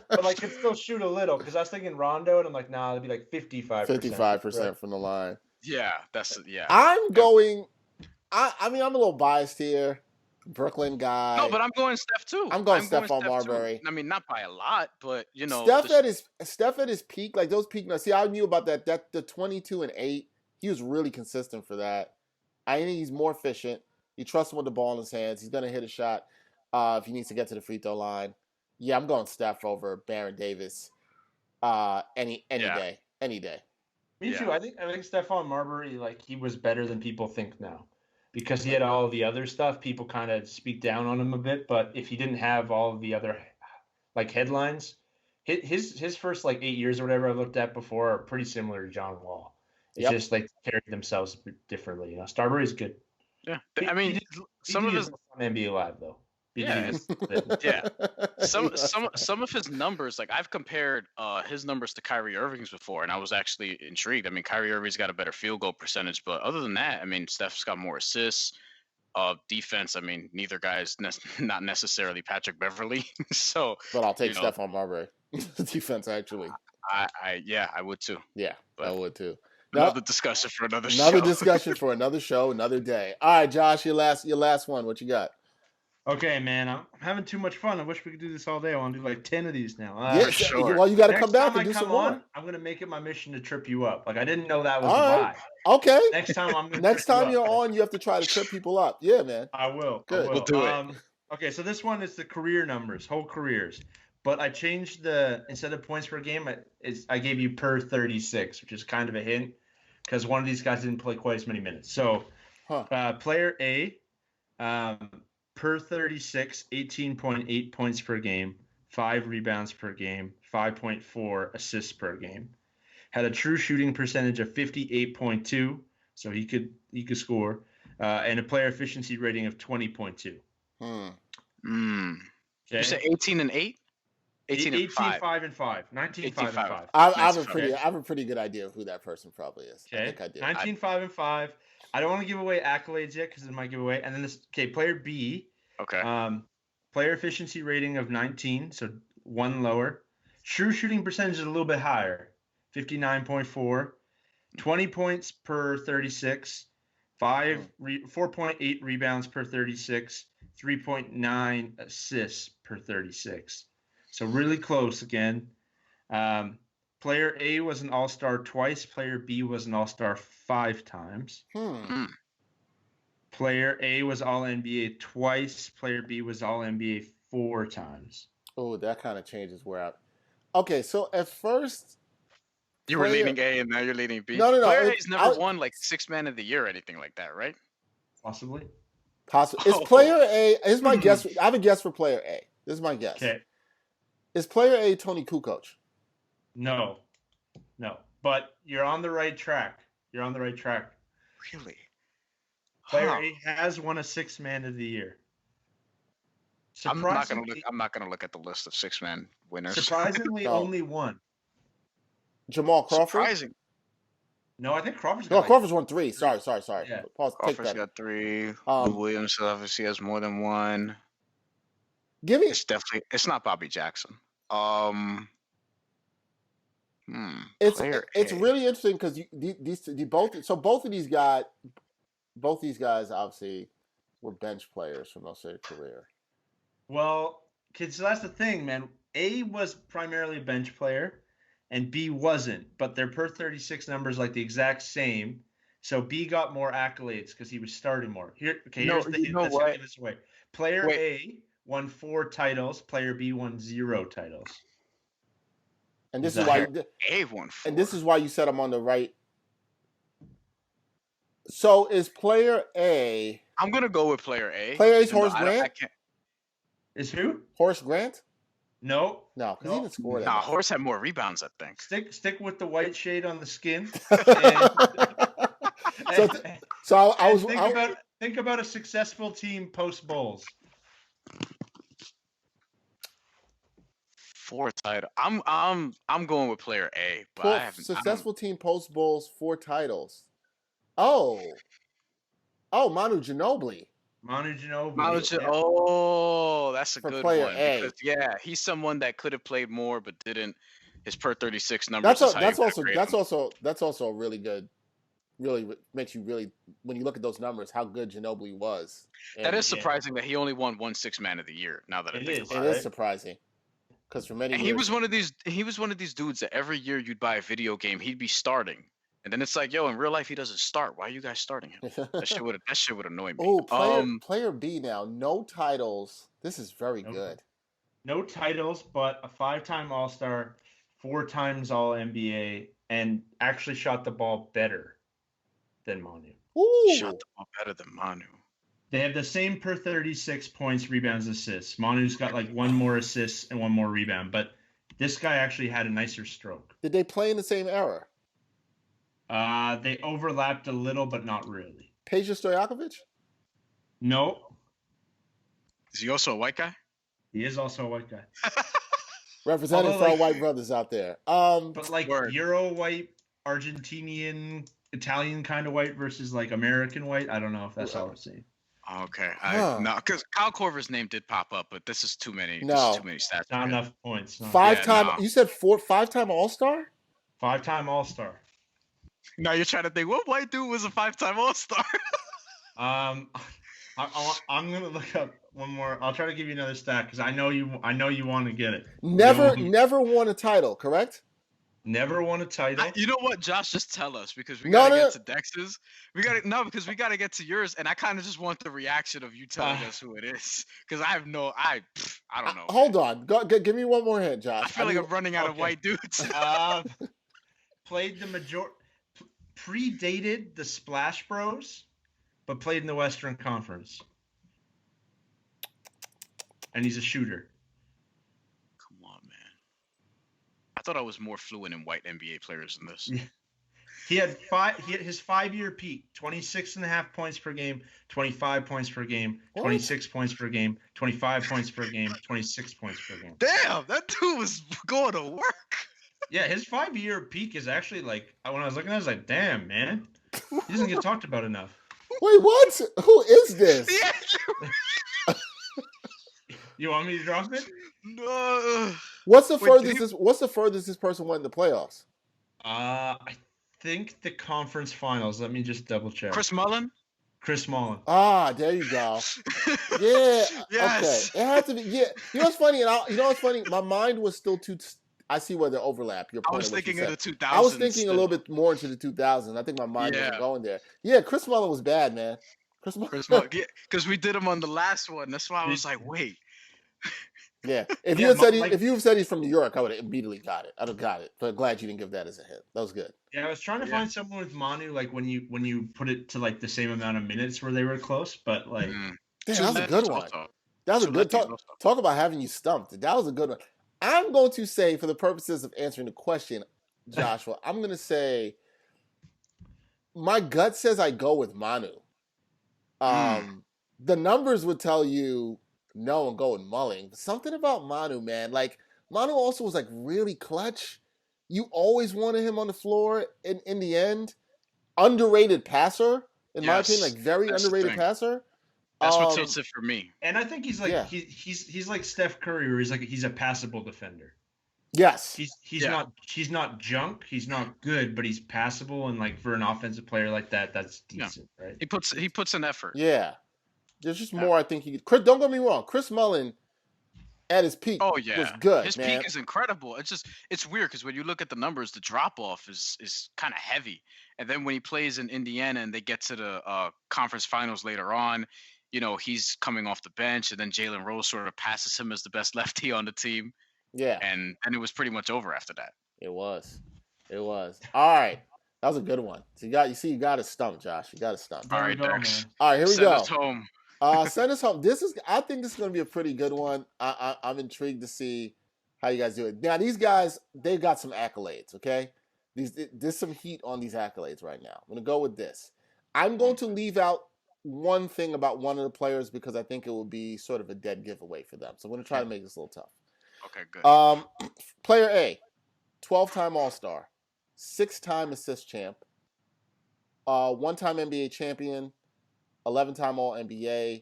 But like could still shoot a little because I was thinking Rondo and I'm like, nah, it'd be like 55%. 55% from the line. Yeah. I'm going. I mean, I'm a little biased here. Brooklyn guy. No, but I'm going Steph too. I'm going Stephon Marbury. I mean, not by a lot, but you know, Steph at his peak, like those peak. See, I knew about that. The 22 and 8. He was really consistent for that. I think he's more efficient. You trust him with the ball in his hands. He's gonna hit a shot if he needs to get to the free throw line. Yeah, I'm going Steph over Baron Davis. Any day. Me too. I think Stephon Marbury, like he was better than people think now. Because he had all the other stuff, people kind of speak down on him a bit. But if he didn't have all of the other like headlines, his first like 8 years or whatever I looked at before are pretty similar to John Wall. It's just like carried themselves differently. You know, Starbury's good. Yeah, I mean, some of his NBA Live though. Yeah, yeah. Some of his numbers, like I've compared his numbers to Kyrie Irving's before, and I was actually intrigued. I mean, Kyrie Irving's got a better field goal percentage, but other than that, I mean, Steph's got more assists. Defense, I mean, neither guy's not necessarily Patrick Beverley. So, but I'll take Stephon Marbury. Defense, actually. I would too. Yeah, but I would too. Another discussion for another show. Another discussion for another show, another day. All right, Josh, your last one. What you got? Okay, man, I'm having too much fun. I wish we could do this all day. I want to do like 10 of these now. Sure. Well, you got to come back and do some more. I'm going to make it my mission to trip you up. Like, I didn't know that was the vibe. Okay. Next time Next time you're on, you have to try to trip people up. Yeah, man. I will. Good. We'll do it. Okay, so this one is the career numbers, whole careers. But I changed instead of points per game, I gave you per 36, which is kind of a hint because one of these guys didn't play quite as many minutes. So, player A, per 36, 18.8 points per game, 5 rebounds per game, 5.4 assists per game. Had a true shooting percentage of 58.2, so he could score, and a player efficiency rating of 20.2. Okay. You said 18 and 8? 18 5 and 5. 19 5 and 5. I have a pretty good idea of who that person probably is. Okay. I think I did. 19 5 and 5. I don't want to give away accolades yet because it might give away. And then player B. Okay. Player efficiency rating of 19, so one lower. True shooting percentage is a little bit higher, 59.4. 20 points per 36. 4.8 rebounds per 36. 3.9 assists per 36. So really close again. Player A was an all-star twice. Player B was an all-star 5 times. Player A was All-NBA twice. Player B was All-NBA 4 times. Oh, that kind of changes where I... Okay, so at first... You were leading A and now you're leading B? No. Player A's never won like 6th man of the year or anything like that, right? Possibly. Is player A... Here's my guess. I have a guess for player A. This is my guess. Okay. Is player A Tony Kukoc? No. But you're on the right track. Really? Player A has won a 6th man of the year. I'm not gonna look at the list of 6-man winners. Surprisingly, only one. Jamal Crawford. Surprising. No, I think Crawford's Crawford's won 3. Sorry. Yeah. Pause. Crawford's got 3. Lou Williams obviously has more than 1. It's not Bobby Jackson. It's really interesting because both of these guys obviously were bench players for most of their career. Well, kids, so that's the thing, man. A was primarily a bench player, and B wasn't. But their per 36 numbers like the exact same. So B got more accolades because he was starting more. Here's the way. Player A won 4 titles. Player B won 0 titles. And this is why A won 4. And this is why you said I'm on the right. So is player A? I'm gonna go with player A. Player A is Horace Grant. Is who? Horace Grant? No, because he didn't score that. Nah, Horace had more rebounds, I think. Stick with the white shade on the skin. Think about a successful team post Bulls. 4 title. I'm going with player A, but successful team post Bulls 4 titles. Oh, Manu Ginobili. Manu Ginobili. That's a For good player one. A. Because, he's someone that could have played more but didn't. His per 36 numbers is how you grade him. That's also a really good. Really makes you really, when you look at those numbers, how good Ginobili was. That is surprising that he only won 1 6 Man of the Year. Now that I think about it is surprising because for many years he was one of these dudes that every year you'd buy a video game, he'd be starting, and then it's like, yo, in real life he doesn't start. Why are you guys starting him? That shit would annoy me. Oh, player B now, no titles. This is very good. No titles, but a 5-time All-Star, 4 times All-NBA, and actually shot the ball better than Manu. Ooh. Shot the ball better than Manu. They have the same per 36 points, rebounds, assists. Manu's got like 1 more assist and 1 more rebound, but this guy actually had a nicer stroke. Did they play in the same era? They overlapped a little, but not really. Peja Stojakovic? No. Is he also a white guy? He is also a white guy. Representing for our white brothers out there. But like Euro white, Argentinian, Italian kind of white versus like American white. I don't know if that's all I'm saying. Okay. No, because Kyle Korver's name did pop up, but this is too many. No. This is too many stats. Not enough points. No. 5-time. You said 5-time All-Star? 5-time All-Star. Now you're trying to think what white dude was a 5-time All-Star. I'm gonna look up one more. I'll try to give you another stat because I know you want to get it. Never won a title, correct? Never won a title. You know what, Josh? Just tell us because we gotta get to Dex's. Because we gotta get to yours, and I kind of just want the reaction of you telling us who it is because I don't know. Hold on, give me one more hint, Josh. I feel like I'm running out of white dudes. Played the predated the Splash Bros, but played in the Western Conference, and he's a shooter. I thought I was more fluent in white NBA players than this. He had his 5-year peak, 26.5 points per game, 25 points per game, 26 points per game, 25 points per game, 26 points per game. Damn, that dude was going to work. Yeah, his 5-year peak is actually like, when I was looking at it, I was like, damn, man. He doesn't get talked about enough. Wait, what? Who is this? Yeah. You want me to drop it? No. What's the furthest this person went in the playoffs? I think the conference finals. Let me just double check. Chris Mullin. Ah, there you go. Yeah. Yes. Okay. It had to be. Yeah. You know what's funny? My mind was still too. I see where the overlap. I was thinking of the 2000s. I was thinking a little bit more into the 2000s. I think my mind wasn't going there. Yeah, Chris Mullin was bad, man. Chris Mullin. Because we did him on the last one. That's why I was like, wait. Yeah, if you said he's from New York, I would have immediately got it. I'd have got it. But glad you didn't give that as a hint. That was good. Yeah, I was trying to find someone with Manu, like when you put it to like the same amount of minutes where they were close, but like Damn, that was a good one. That was a good talk about having you stumped. That was a good one. I'm going to say, for the purposes of answering the question, Joshua, I'm going to say my gut says I go with Manu. The numbers would tell you no and go with Mulling. But something about Manu, man. Like, Manu also was, like, really clutch. You always wanted him on the floor in the end. Underrated passer, in my opinion. Like, very underrated passer. That's what tilts it for me. And I think he's like he's like Steph Curry, where he's a passable defender. Yes. He's not junk. He's not good, but he's passable, and like for an offensive player like that, that's decent, right? He puts an effort. Yeah. There's just more I think don't get me wrong. Chris Mullin at his peak was good. His peak is incredible. It's weird because when you look at the numbers, the drop off is kind of heavy. And then when he plays in Indiana and they get to the conference finals later on, he's coming off the bench, and then Jalen Rose sort of passes him as the best lefty on the team. Yeah. And it was pretty much over after that. It was. All right. That was a good one. So you got to stump, Josh. You got to stump. All right, Dex. All right, here we go. Send us home. Send us home. I think this is going to be a pretty good one. I'm intrigued to see how you guys do it. Now, these guys, they've got some accolades, okay? There's some heat on these accolades right now. I'm going to go with this. I'm going to leave out one thing about one of the players because I think it will be sort of a dead giveaway for them. So I'm going to try to make this a little tough. Okay, good. Player A, 12-time All-Star, 6-time assist champ, 1-time NBA champion, 11-time All-NBA,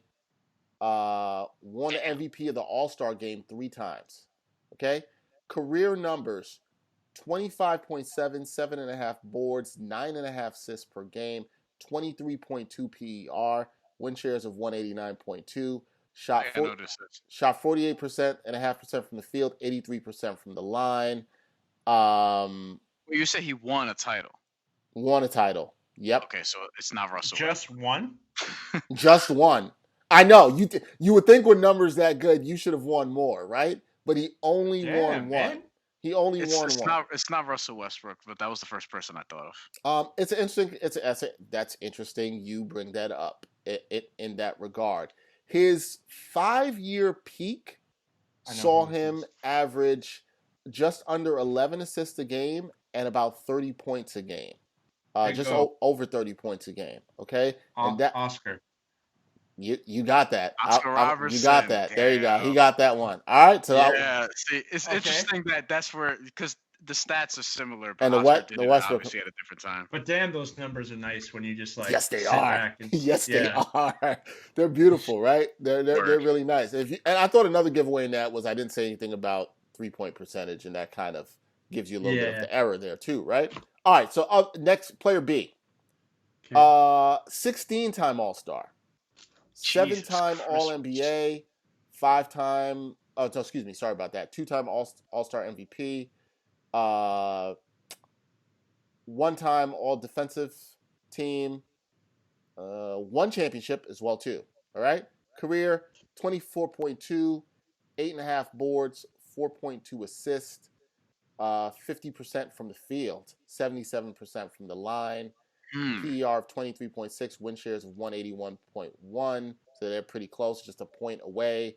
Won the MVP of the All-Star game 3 times. Okay? Career numbers, 25.7, 7.5 boards, 9.5 assists per game, 23.2 PER, win shares of 189.2, shot 48.5% from the field, 83% from the line. You say he won a title. Won a title. Yep. Okay, so it's not Russell. Just one? Just one. I know. You would think with numbers that good, you should have won more, right? But he only won one. Man. He only won one. It's not Russell Westbrook, but that was the first person I thought of. It's interesting. That's interesting. You bring that up in that regard. His 5-year peak saw him average just under 11 assists a game and about 30 points a game. Just over 30 points a game. Okay, and that Oscar. You got that. Oscar Robertson. You got that. There you go. He got that one. All right. So see, it's interesting that's where, because the stats are similar, but and the Westbrook obviously at a different time. But damn, those numbers are nice when you just like. Yes, they are. Yes, they are. They're beautiful, right? They're really nice. And I thought another giveaway in that was I didn't say anything about 3-point percentage, and that kind of gives you a little bit of the error there too, right? All right. So next, player B. 16-time All-Star. 7-time All-NBA, 5-time. Oh, excuse me. Sorry about that. 2-time All-Star MVP, 1-time All-Defensive Team, 1 championship as well too. All right. Career 24.2, 8.5 boards, 4.2 assists, 50% from the field, 77% from the line. PER of 23.6, win shares of 181.1, so they're pretty close, just a point away.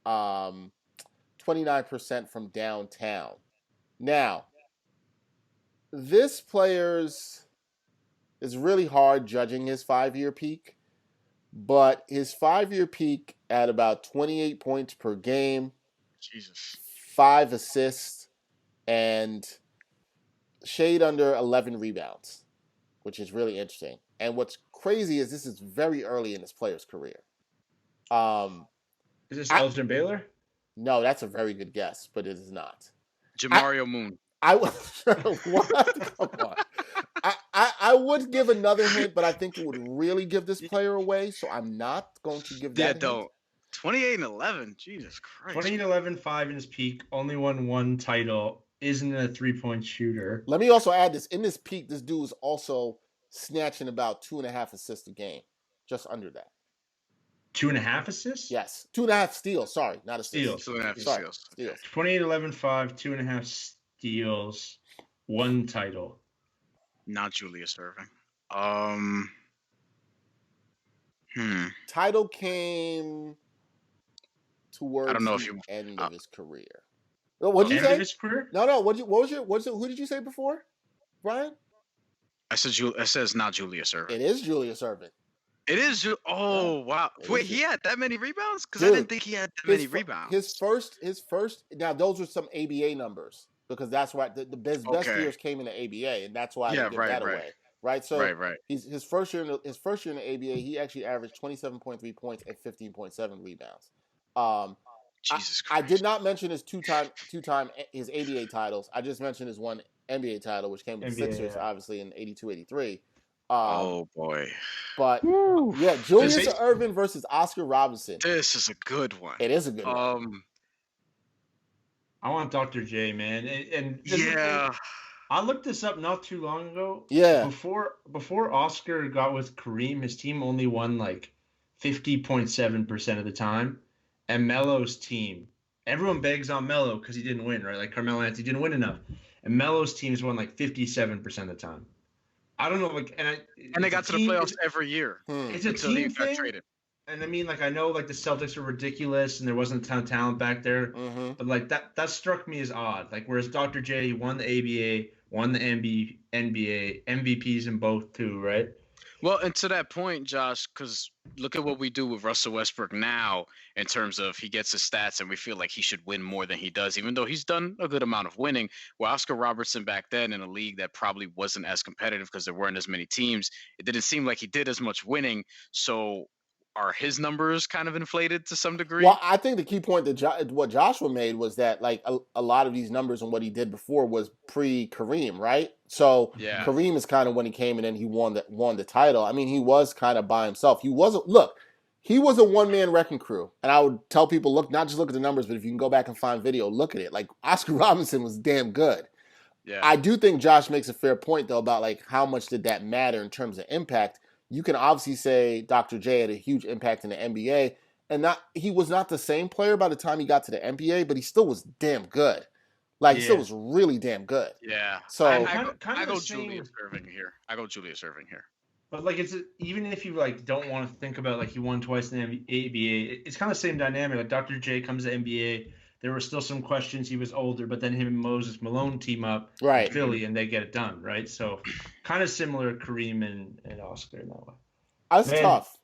29% from downtown. Now, this player's is really hard judging his 5-year peak, but his 5-year peak at about 28 points per game, 5 assists, and shade under 11 rebounds, which is really interesting. And what's crazy is this is very early in this player's career. Is this Elgin Baylor? No, that's a very good guess, but it is not. Jamario Moon. What? Come on. I would give another hint, but I think it would really give this player away, so I'm not going to give that hint. Don't. 28 and 11. Jesus Christ. 28 and 11, 5 in his peak. Only won 1 title. Isn't a 3-point shooter. Let me also add this. In this peak, this dude is also snatching about 2.5 assists a game. Just under that. 2.5 assists? Yes. 2.5 steals. Sorry, not assists. 2.5 steals. 28, 11, 5, 2.5 steals, 1 title. Not Julius Erving. Title came towards I don't know the end of his career. What did you say? End of his career? No. Who did you say before, Brian? I said it says not Julius Erving. It is Julius Erving. It is. Oh wow! Wait, he had that many rebounds? Because I didn't think he had that many rebounds. His first. Now those were some ABA numbers because that's why the best years came in the ABA, and that's why I didn't give that away. Right. So his first year in the ABA, he actually averaged 27.3 points and 15.7 rebounds. Jesus Christ. I did not mention his two-time his ABA titles. I just mentioned his 1 NBA title, which came with the Sixers, obviously in 82-83. Oh boy! But yeah, Julius Erving versus Oscar Robertson. This is a good one. It is a good one. I want Dr. J, man, and I looked this up not too long ago. Yeah. Before Oscar got with Kareem, his team only won like 50.7% of the time. And Melo's team, everyone begs on Melo because he didn't win, right? Like Carmelo Anthony didn't win enough. And Melo's teams won like 57% of the time. I don't know, like, and they got to the playoffs every year. It's a team thing. Traded. And I mean, like, I know like the Celtics are ridiculous and there wasn't a ton of talent back there, but like that struck me as odd. Like, whereas Dr. J won the ABA, won the NBA, MVPs in both too, right? Well, and to that point, Josh, because look at what we do with Russell Westbrook now in terms of he gets his stats and we feel like he should win more than he does, even though he's done a good amount of winning. Where Oscar Robertson back then in a league that probably wasn't as competitive because there weren't as many teams, it didn't seem like he did as much winning. So are his numbers kind of inflated to some degree? Well, I think the key point that what Joshua made was that like a lot of these numbers and what he did before was pre-Kareem, right? So Yeah. Kareem is kind of when he came in and he won the title. I mean, he was kind of by himself. He was a one-man wrecking crew. And I would tell people, look, not just look at the numbers, but if you can go back and find video, look at it. Like Oscar Robinson was damn good. Yeah. I do think Josh makes a fair point though about like how much did that matter in terms of impact. You can obviously say Dr. J had a huge impact in the NBA, and he was not the same player by the time he got to the NBA, but he still was damn good. Like, he still was really damn good. Yeah. So I go Julius Erving here. But like, it's even if you like don't want to think about like he won twice in the ABA, it's kind of the same dynamic. Like Dr. J comes to NBA. There were still some questions. He was older, but then him and Moses Malone team up in Philly, and they get it done, right? So kind of similar Kareem and Oscar in that way. That's tough.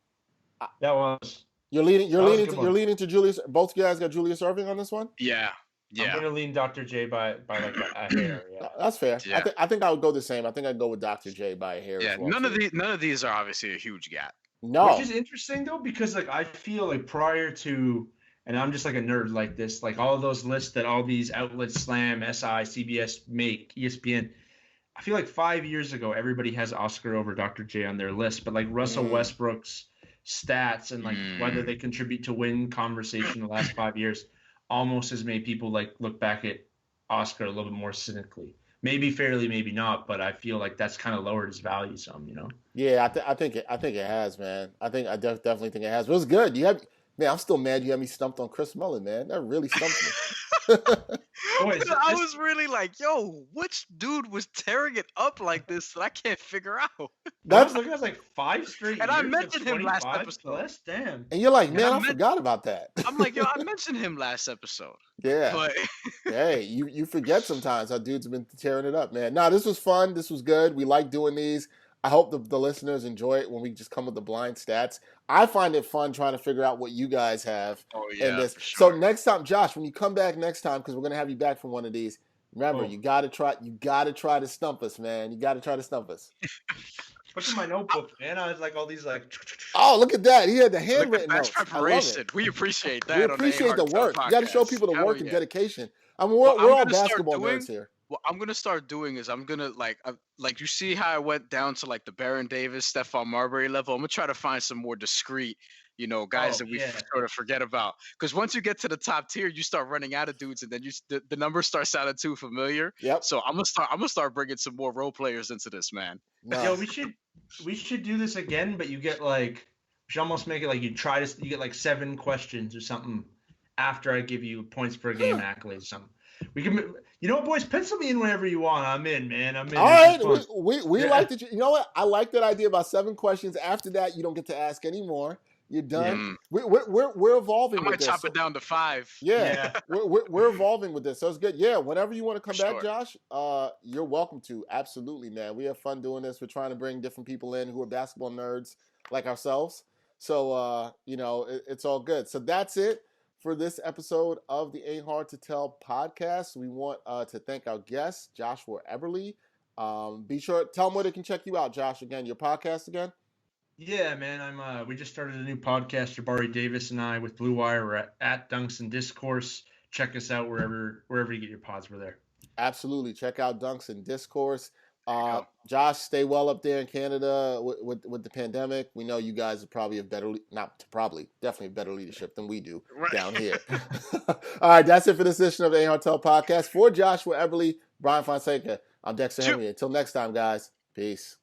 That was. You're leaning to Julius. Both guys got Julius Erving on this one? Yeah. I'm gonna lean Dr. J by like a hair. Yeah. That's fair. Yeah. I think I would go the same. I think I'd go with Dr. J by a hair. Yeah. As well, none of these are obviously a huge gap. No. Which is interesting though, because like I feel like prior to, and I'm just like a nerd like this, like all of those lists that all these outlets, Slam, SI, CBS make, ESPN. I feel like 5 years ago, everybody has Oscar over Dr. J on their list, but like Russell Westbrook's stats and like whether they contribute to win conversation the last 5 years almost has made people like look back at Oscar a little bit more cynically. Maybe fairly, maybe not, but I feel like that's kind of lowered his value some, you know? Yeah, I think it has, man. I definitely think it has. But it was good. Man, I'm still mad you had me stumped on Chris Mullin, man. That really stumped me. I was really like, yo, which dude was tearing it up like this that I can't figure out? That's like 5 straight and years. I mentioned him last episode. Plus, damn. And you're like, man, I forgot about that. I'm like, yo, I mentioned him last episode. Yeah. But hey, you forget sometimes how dudes have been tearing it up, man. Nah, this was fun. This was good. We like doing these. I hope the listeners enjoy it when we just come with the blind stats. I find it fun trying to figure out what you guys have in this. Sure. So next time, Josh, when you come back next time, because we're gonna have you back for one of these, remember you gotta try to stump us, man. You gotta try to stump us. Look at my notebook, man. I was like all these like. Oh, look at that! He had the handwritten notes. Preparation. We appreciate that. We appreciate the work. You got to show people the work and dedication. I mean, we're all basketball nerds here. What I'm gonna start doing is I'm gonna like you see how I went down to like the Baron Davis, Stephon Marbury level. I'm gonna try to find some more discreet, guys that we sort of forget about. Because once you get to the top tier, you start running out of dudes, and then the numbers start sounding too familiar. Yep. So I'm gonna start bringing some more role players into this, man. No. Yo, we should do this again, but you get like we should almost make it like you get like 7 questions or something after I give you points per game accolades or something. We can, boys, pencil me in whenever you want. I'm in, man. I'm in. All right, we like that. You know what? I like that idea about 7 questions. After that, you don't get to ask any more. You're done. We're evolving. I might chop it down to 5. Yeah. We're evolving with this, so it's good. Yeah, whenever you want to come back, Josh, you're welcome to. Absolutely, man. We have fun doing this. We're trying to bring different people in who are basketball nerds like ourselves. So it's all good. So that's it for this episode of the Ain't Hard to Tell podcast. We want to thank our guest, Joshua Eberley. Be sure tell them where they can check you out, Josh. Again, your podcast again. Yeah, man. We just started a new podcast, Jabari Davis and I, with Blue Wire. We're at Dunks and Discourse. Check us out wherever you get your pods. We're there. Absolutely, check out Dunks and Discourse. Josh, stay well up there in Canada with the pandemic. We know you guys are probably definitely better leadership than we do down here. All right, that's it for this edition of the Ain't Hard to Tell podcast. For Joshua Eberley, Brian Fonseca, I'm Dexter Henry. Until next time, guys. Peace.